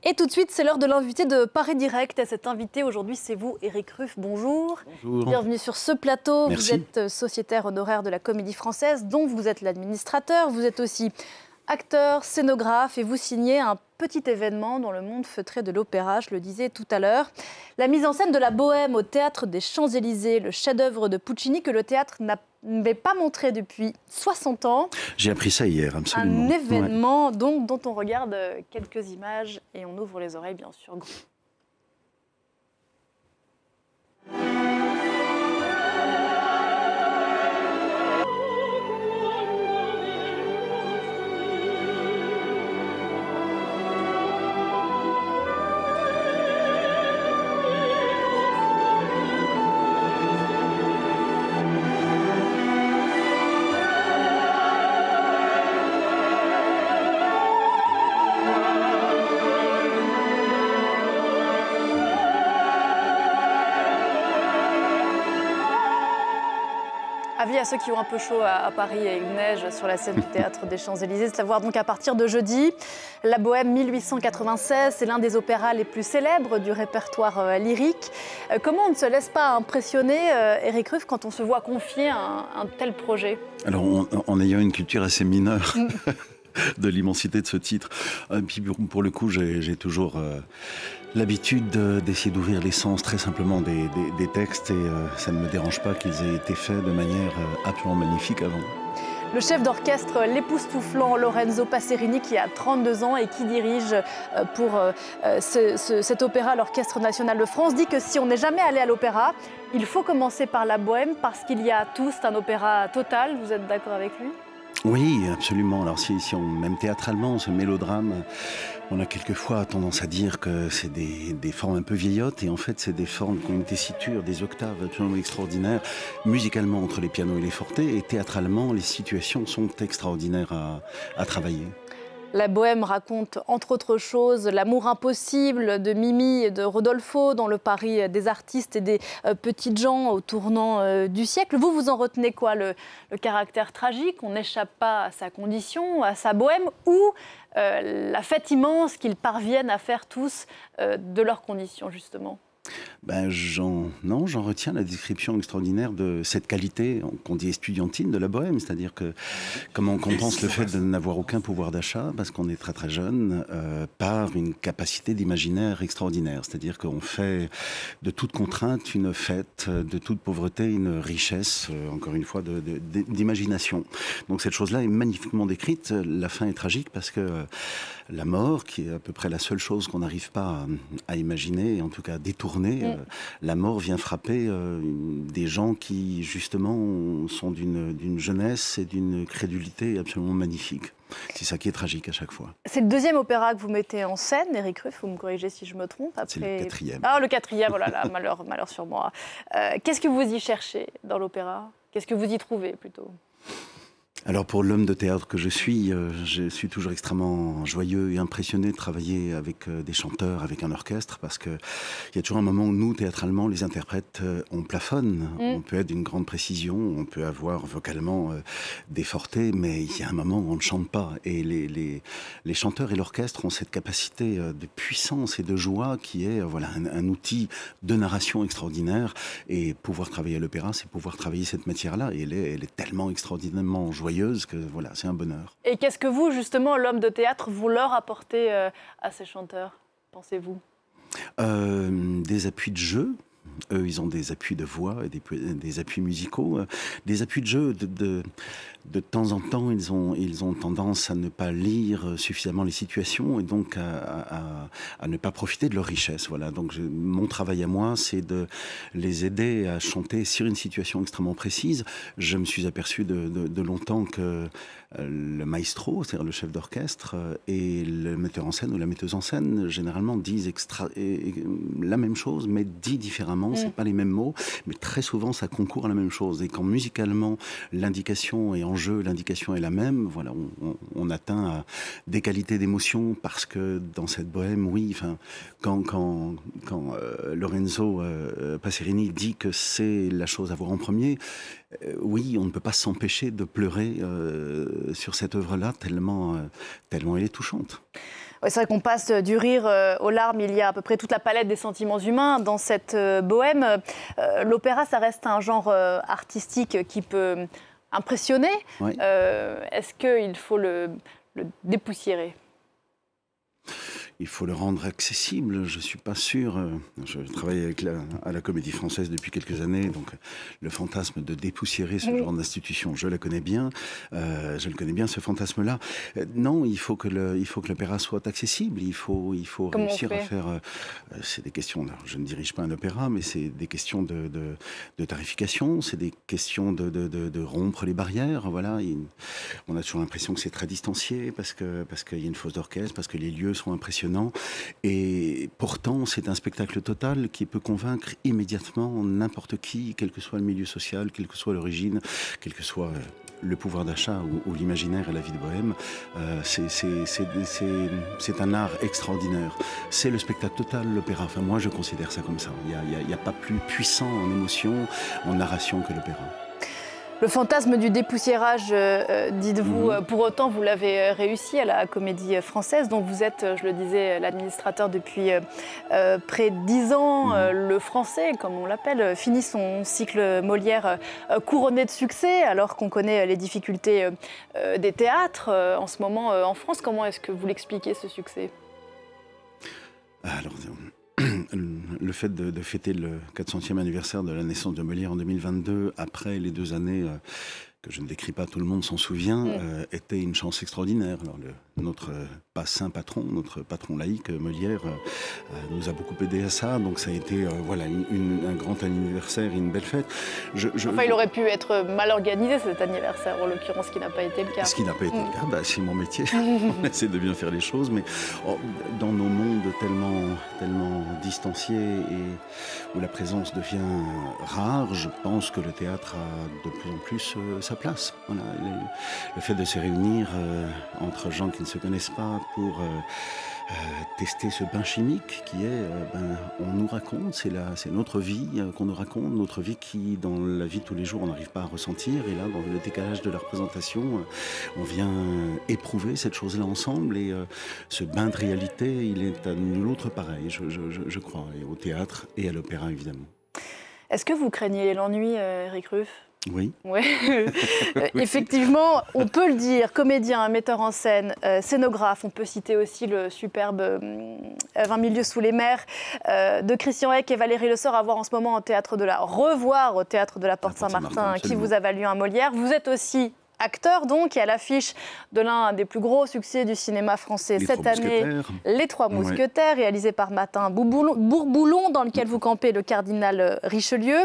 Et tout de suite, c'est l'heure de l'invité de Paris Direct. Et cet invité aujourd'hui, c'est vous, Éric Ruff. Bonjour. Bonjour. Bienvenue sur ce plateau. Merci. Vous êtes sociétaire honoraire de la Comédie Française, dont vous êtes l'administrateur. Vous êtes aussi acteur, scénographe et vous signez un petit événement dans le monde feutré de l'opéra, je le disais tout à l'heure. La mise en scène de la Bohème au Théâtre des Champs-Élysées, le chef-d'œuvre de Puccini que le théâtre n'avait pas montré depuis 60 ans. J'ai appris ça hier, absolument. Un événement donc, dont on regarde quelques images et on ouvre les oreilles, bien sûr. Avis à ceux qui ont un peu chaud à Paris et il neige sur la scène du Théâtre des Champs-Élysées, c'est à voir donc à partir de jeudi. La Bohème 1896, c'est l'un des opéras les plus célèbres du répertoire lyrique. Comment on ne se laisse pas impressionner, Éric Ruff, quand on se voit confier un tel projet? Alors, en ayant une culture assez mineure de l'immensité de ce titre, puis pour le coup, j'ai toujours l'habitude d'essayer d'ouvrir les sens très simplement des textes et ça ne me dérange pas qu'ils aient été faits de manière absolument magnifique avant. Le chef d'orchestre, l'époustouflant Lorenzo Pacerini, qui a 32 ans et qui dirige pour cet opéra l'Orchestre National de France, dit que si on n'est jamais allé à l'opéra, il faut commencer par la Bohème parce qu'il y a à tout, c'est un opéra total. Vous êtes d'accord avec lui ? Oui, absolument. Alors si même théâtralement, ce mélodrame, on a quelquefois tendance à dire que c'est des formes un peu vieillottes, et en fait c'est des formes qui ont une tessiture, des octaves absolument extraordinaires, musicalement entre les pianos et les fortés, et théâtralement les situations sont extraordinaires à travailler. La Bohème raconte, entre autres choses, l'amour impossible de Mimi et de Rodolfo dans le Paris des artistes et des petites gens au tournant du siècle. Vous en retenez quoi? Le caractère tragique, on n'échappe pas à sa condition, à sa bohème, ou la fête immense qu'ils parviennent à faire tous de leurs conditions, justement? J'en retiens la description extraordinaire de cette qualité qu'on dit estudiantine de la Bohème, c'est-à-dire que comment on compense le fait de n'avoir aucun pouvoir d'achat parce qu'on est très très jeune par une capacité d'imaginaire extraordinaire, c'est-à-dire qu'on fait de toute contrainte une fête, de toute pauvreté une richesse, encore une fois d'imagination. Donc cette chose-là est magnifiquement décrite. La fin est tragique parce que la mort, qui est à peu près la seule chose qu'on n'arrive pas à imaginer, en tout cas à détourner, la mort vient frapper des gens qui, justement, sont d'une jeunesse et d'une crédulité absolument magnifique. C'est ça qui est tragique à chaque fois. C'est le deuxième opéra que vous mettez en scène, Éric Ruff, vous me corrigez si je me trompe. C'est le quatrième. Ah, le quatrième, oh là là, malheur sur moi. Qu'est-ce que vous y cherchez dans l'opéra? Qu'est-ce que vous y trouvez, plutôt? Alors pour l'homme de théâtre que je suis toujours extrêmement joyeux et impressionné de travailler avec des chanteurs, avec un orchestre, parce qu'il y a toujours un moment où nous, théâtralement, les interprètes, on plafonne. On peut être d'une grande précision, on peut avoir vocalement des fortés, mais il y a un moment où on ne chante pas. Et les chanteurs et l'orchestre ont cette capacité de puissance et de joie qui est un outil de narration extraordinaire. Et pouvoir travailler à l'opéra, c'est pouvoir travailler cette matière-là. Et elle est tellement extraordinairement joyeuse que voilà, c'est un bonheur. Et qu'est-ce que vous, justement, l'homme de théâtre, vous leur apportez à ces chanteurs, pensez-vous? Des appuis de jeu. Eux, ils ont des appuis de voix et des appuis musicaux. Des appuis de jeu, de temps en temps, ils ont tendance à ne pas lire suffisamment les situations et donc à ne pas profiter de leur richesse. Voilà. Donc mon travail à moi, c'est de les aider à chanter sur une situation extrêmement précise. Je me suis aperçu de longtemps que le maestro, c'est-à-dire le chef d'orchestre, et le metteur en scène ou la metteuse en scène, généralement disent la même chose, mais dit différemment. C'est pas les mêmes mots, mais très souvent ça concourt à la même chose. Et quand musicalement l'indication est en jeu, l'indication est la même, voilà, on atteint des qualités d'émotion parce que dans cette bohème, oui, enfin, quand Lorenzo Pacerini dit que c'est la chose à voir en premier, oui, on ne peut pas s'empêcher de pleurer sur cette œuvre-là tellement elle est touchante. Ouais, c'est vrai qu'on passe du rire aux larmes. Il y a à peu près toute la palette des sentiments humains dans cette bohème. L'opéra, ça reste un genre artistique qui peut impressionner. Oui. Est-ce qu'il faut le dépoussiérer ? Il faut le rendre accessible, je ne suis pas sûr. Je travaille à la Comédie Française depuis quelques années, donc le fantasme de dépoussiérer ce genre d'institution, je la connais bien. Je le connais bien, ce fantasme-là. Non, il faut que l'opéra soit accessible. Il faut réussir à faire... c'est des questions... Là, je ne dirige pas un opéra, mais c'est des questions de tarification, c'est des questions de rompre les barrières. Voilà, on a toujours l'impression que c'est très distancié, parce qu'il y a une fosse d'orchestre, parce que les lieux sont impressionnants. Et pourtant, c'est un spectacle total qui peut convaincre immédiatement n'importe qui, quel que soit le milieu social, quelle que soit l'origine, quel que soit le pouvoir d'achat ou l'imaginaire et la vie de bohème. C'est un art extraordinaire. C'est le spectacle total, l'opéra. Enfin, moi, je considère ça comme ça. Il n'y a pas plus puissant en émotion, en narration que l'opéra. Le fantasme du dépoussiérage, dites-vous, pour autant, vous l'avez réussi à la Comédie Française, dont vous êtes, je le disais, l'administrateur depuis près de 10 ans. Le français, comme on l'appelle, finit son cycle Molière couronné de succès, alors qu'on connaît les difficultés des théâtres en ce moment en France. Comment est-ce que vous l'expliquez, ce succès ? Alors, le fait de fêter le 400e anniversaire de la naissance de Molière en 2022, après les 2 années que je ne décris pas, tout le monde s'en souvient, était une chance extraordinaire. Alors, notre pas saint patron, notre patron laïque, Molière, nous a beaucoup aidé à ça. Donc ça a été voilà, un grand anniversaire et une belle fête. Enfin, il aurait pu être mal organisé cet anniversaire, en l'occurrence, ce qui n'a pas été le cas. Ce qui n'a pas été le cas, c'est mon métier. On essaie de bien faire les choses, mais dans nos mondes tellement distanciés et où la présence devient rare, je pense que le théâtre a de plus en plus sa place. Voilà, le fait de se réunir entre gens qui ne se connaissent pas pour tester ce bain chimique qui est, on nous raconte, c'est notre vie qu'on nous raconte, notre vie qui, dans la vie de tous les jours, on n'arrive pas à ressentir. Et là, dans le décalage de la représentation, on vient éprouver cette chose-là ensemble. Et ce bain de réalité, il est à nul autre pareil, je crois, et au théâtre et à l'opéra, évidemment. Est-ce que vous craignez l'ennui, Éric Ruff ? Oui. Ouais. Effectivement, on peut le dire, comédien, metteur en scène, scénographe. On peut citer aussi le superbe 20 000 lieues sous les mers de Christian Hec et Valérie Le Sort, à voir en ce moment au Théâtre de revoir au Théâtre de la Porte Saint-Martin, qui vous a valu un Molière. Vous êtes aussi acteur, donc, et à l'affiche de l'un des plus gros succès du cinéma français cette année, Les Trois Mousquetaires, réalisé par Martin Bourboulon, dans lequel vous campez le cardinal Richelieu.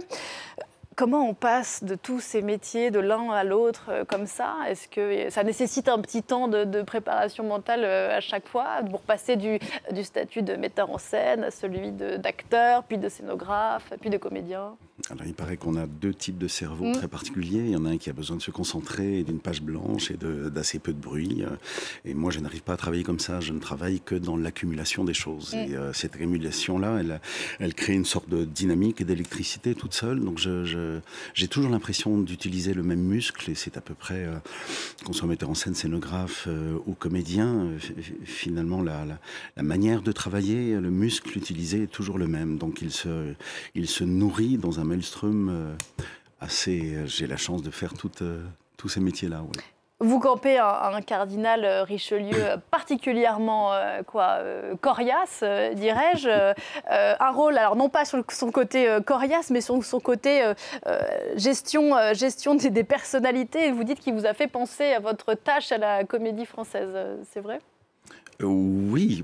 Comment on passe de tous ces métiers de l'un à l'autre comme ça ? Est-ce que ça nécessite un petit temps de préparation mentale à chaque fois pour passer du statut de metteur en scène à celui d'acteur, puis de scénographe, puis de comédien ? Alors, il paraît qu'on a 2 types de cerveaux très particuliers. Il y en a un qui a besoin de se concentrer et d'une page blanche et d'assez peu de bruit. Et moi, je n'arrive pas à travailler comme ça. Je ne travaille que dans l'accumulation des choses. Et cette accumulation-là, elle crée une sorte de dynamique et d'électricité toute seule. Donc, j'ai toujours l'impression d'utiliser le même muscle. Et c'est à peu près, qu'on soit metteur en scène, scénographe ou comédien, finalement, la manière de travailler, le muscle utilisé est toujours le même. Donc, il se nourrit dans un maelstrom assez... J'ai la chance de faire tous ces métiers-là. Ouais. Vous campez un cardinal Richelieu particulièrement coriace, dirais-je. Un rôle, alors non pas sur son côté coriace, mais sur son côté gestion des personnalités. Vous dites qu'il vous a fait penser à votre tâche à la Comédie Française. C'est vrai ? Oui.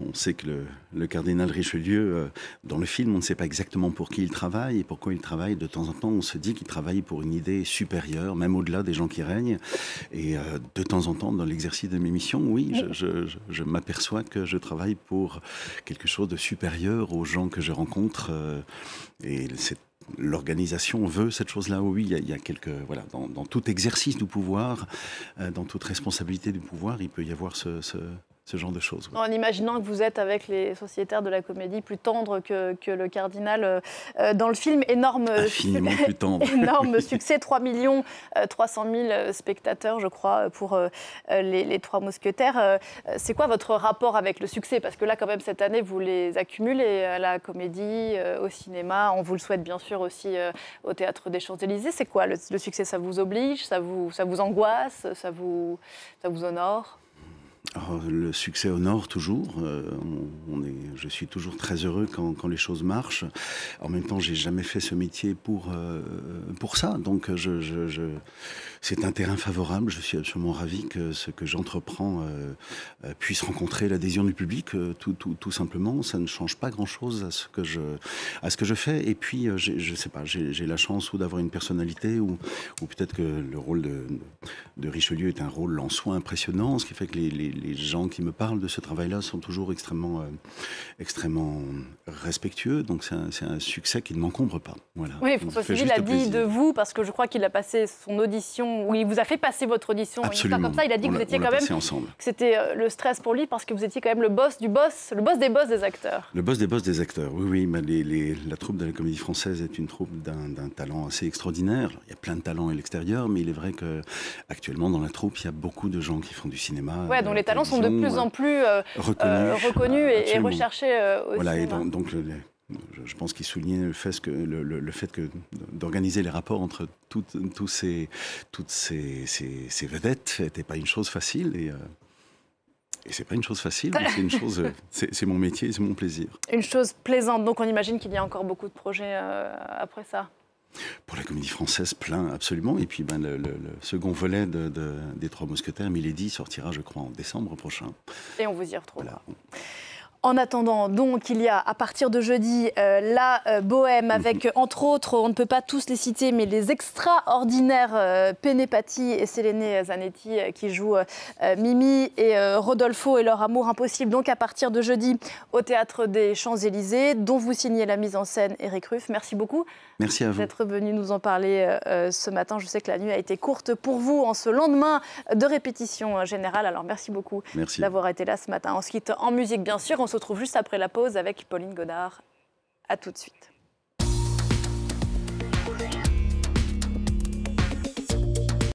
On sait que le cardinal Richelieu, dans le film, on ne sait pas exactement pour qui il travaille et pourquoi il travaille. De temps en temps, on se dit qu'il travaille pour une idée supérieure, même au-delà des gens qui règnent. Et de temps en temps, dans l'exercice de mes missions, oui, je m'aperçois que je travaille pour quelque chose de supérieur aux gens que je rencontre. Et l'organisation veut cette chose-là. Oui, il y a quelques... Voilà, dans tout exercice du pouvoir, dans toute responsabilité du pouvoir, il peut y avoir ce genre de choses. En imaginant que vous êtes avec les sociétaires de la Comédie plus tendre que le cardinal dans le film. Infiniment plus tendre. Énorme succès, 3 300 000 spectateurs, je crois, pour les Trois Mousquetaires. C'est quoi votre rapport avec le succès? Parce que là, quand même, cette année, vous les accumulez à la Comédie, au cinéma. On vous le souhaite bien sûr aussi au Théâtre des Champs-Élysées. C'est quoi le succès? Ça vous oblige? Ça vous angoisse? Ça vous honore? Alors, le succès honore toujours. Je suis toujours très heureux quand les choses marchent. En même temps, j'ai jamais fait ce métier pour ça. Donc, c'est un terrain favorable. Je suis absolument ravi que ce que j'entreprends puisse rencontrer l'adhésion du public. Tout simplement, ça ne change pas grand-chose à ce que je fais. Et puis, je sais pas, j'ai la chance ou d'avoir une personnalité ou peut-être que le rôle de Richelieu est un rôle en soi impressionnant, ce qui fait que les gens qui me parlent de ce travail-là sont toujours extrêmement respectueux. Donc c'est un succès qui ne m'encombre pas. Voilà. Oui, François Civil a dit de vous, parce que je crois qu'il a passé son audition, ou il vous a fait passer votre audition. Absolument. Comme ça, il a dit que vous étiez quand même, ensemble. Que c'était le stress pour lui, parce que vous étiez quand même le boss des boss des acteurs. Le boss des acteurs, oui. La troupe de la Comédie Française est une troupe d'un talent assez extraordinaire. Il y a plein de talents à l'extérieur, mais il est vrai qu'actuellement, dans la troupe, il y a beaucoup de gens qui font du cinéma. Ouais, dont les talents sont de plus en plus reconnus et recherchés aussi. Voilà, et donc je pense qu'il soulignait le fait que d'organiser les rapports entre toutes ces vedettes n'était pas une chose facile. Et c'est pas une chose facile, mais c'est une chose. C'est mon métier, c'est mon plaisir. Une chose plaisante. Donc on imagine qu'il y a encore beaucoup de projets après ça. Pour la Comédie Française, plein, absolument. Et puis le second volet des Trois Mousquetaires, Milady, sortira, je crois, en décembre prochain. Et on vous y retrouve. Voilà. En attendant, donc, il y a à partir de jeudi la Bohème avec, entre autres, on ne peut pas tous les citer, mais les extraordinaires Pene Patti et Séléné Zanetti qui jouent Mimi et Rodolfo et leur amour impossible. Donc à partir de jeudi au Théâtre des Champs-Élysées, dont vous signez la mise en scène, Éric Ruff. Merci beaucoup. Merci à vous d'être venu nous en parler ce matin. Je sais que la nuit a été courte pour vous en ce lendemain de répétition générale. Alors merci beaucoup d'avoir été là ce matin. On se quitte en musique, bien sûr. On se retrouve juste après la pause avec Pauline Godard. À tout de suite.